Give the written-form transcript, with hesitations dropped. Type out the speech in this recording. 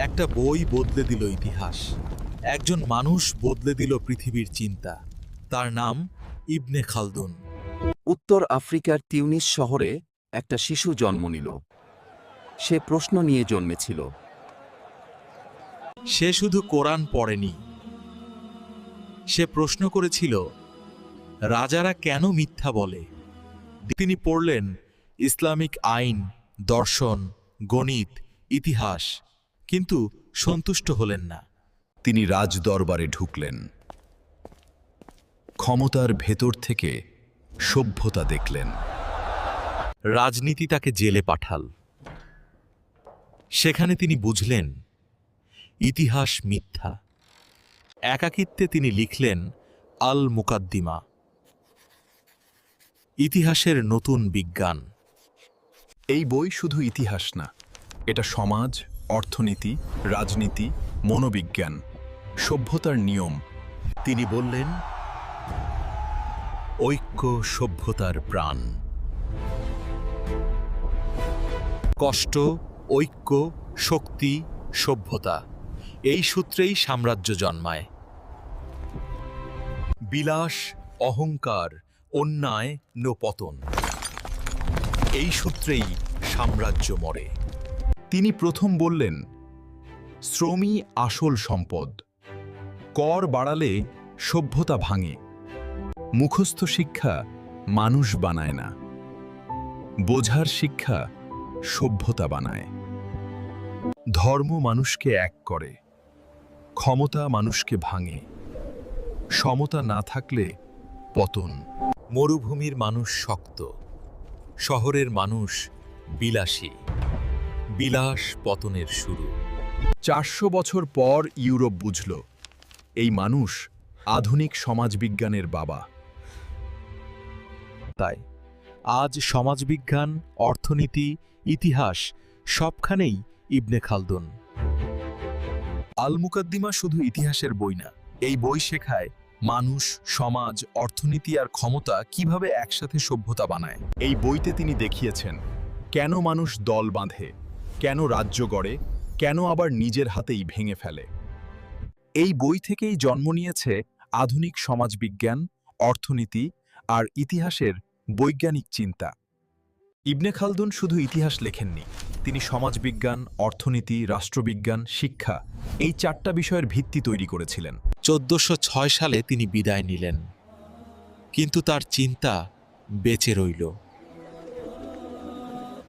একটা বই বদলে দিল ইতিহাস, একজন মানুষ বদলে দিল পৃথিবীর চিন্তা। তার নাম ইবনে খালদুন। উত্তর আফ্রিকার তিউনিস শহরে একটা শিশু জন্ম নিল। সে প্রশ্ন নিয়ে জন্মেছিল। সে শুধু কোরআন পড়েনি, সে প্রশ্ন করেছিল রাজারা কেন মিথ্যা বলে। তিনি পড়লেন ইসলামিক আইন, দর্শন, গণিত, ইতিহাস, কিন্তু সন্তুষ্ট হলেন না। তিনি রাজদরবারে ঢুকলেন। ক্ষমতার ভেতর থেকে সভ্যতা দেখলেন। রাজনীতি তাকে জেলে পাঠাল। সেখানে তিনি বুঝলেন ইতিহাস মিথ্যা। একাকিত্বে তিনি লিখলেন আল মুকাদ্দিমা, ইতিহাসের নতুন বিজ্ঞান। এই বই শুধু ইতিহাস না, এটা সমাজ, অর্থনীতি, রাজনীতি, মনোবিজ্ঞান, সভ্যতার নিয়ম। তিনি বললেন ঐক্য সভ্যতার প্রাণ। কষ্ট, ঐক্য, শক্তি, সভ্যতা, এই সূত্রেই সাম্রাজ্য জন্মায়। বিলাস, অহংকার, অন্যায়, পতন, এই সূত্রেই সাম্রাজ্য মরে। তিনি প্রথম বললেন শ্রমই আসল সম্পদ। কর বাড়ালে সভ্যতা ভাঙে। মুখস্থ শিক্ষা মানুষ বানায় না, বোঝার শিক্ষা সভ্যতা বানায়। ধর্ম মানুষকে এক করে, ক্ষমতা মানুষকে ভাঙে, সমতা না থাকলে পতন। মরুভূমির মানুষ শক্ত, শহরের মানুষ বিলাসী। বিলাস পতনের শুরু। 400 বছর পর ইউরোপ বুঝল এই মানুষ আধুনিক সমাজবিজ্ঞানের বাবা। তাই আজ সমাজবিজ্ঞান, অর্থনীতি, ইতিহাস সবখানেই ইবনে খালদুন। আল মুকাদ্দিমা শুধু ইতিহাসের বই না, এই বই শেখায় মানুষ, সমাজ, অর্থনীতি আর ক্ষমতা কিভাবে একসাথে সভ্যতা বানায়। এই বইতে তিনি দেখিয়েছেন কেন মানুষ দল বাঁধে, কেন রাজ্য গড়ে, কেন আবার নিজের হাতেই ভেঙে ফেলে। এই বই থেকেই জন্ম নিয়েছে আধুনিক সমাজবিজ্ঞান, অর্থনীতি আর ইতিহাসের বৈজ্ঞানিক চিন্তা। ইবনে খালদুন শুধু ইতিহাস লেখেননি, তিনি সমাজবিজ্ঞান, অর্থনীতি, রাষ্ট্রবিজ্ঞান, শিক্ষা এই 4টা বিষয়ের ভিত্তি তৈরি করেছিলেন। 1406 সালে তিনি বিদায় নিলেন, কিন্তু তার চিন্তা বেঁচে রইল।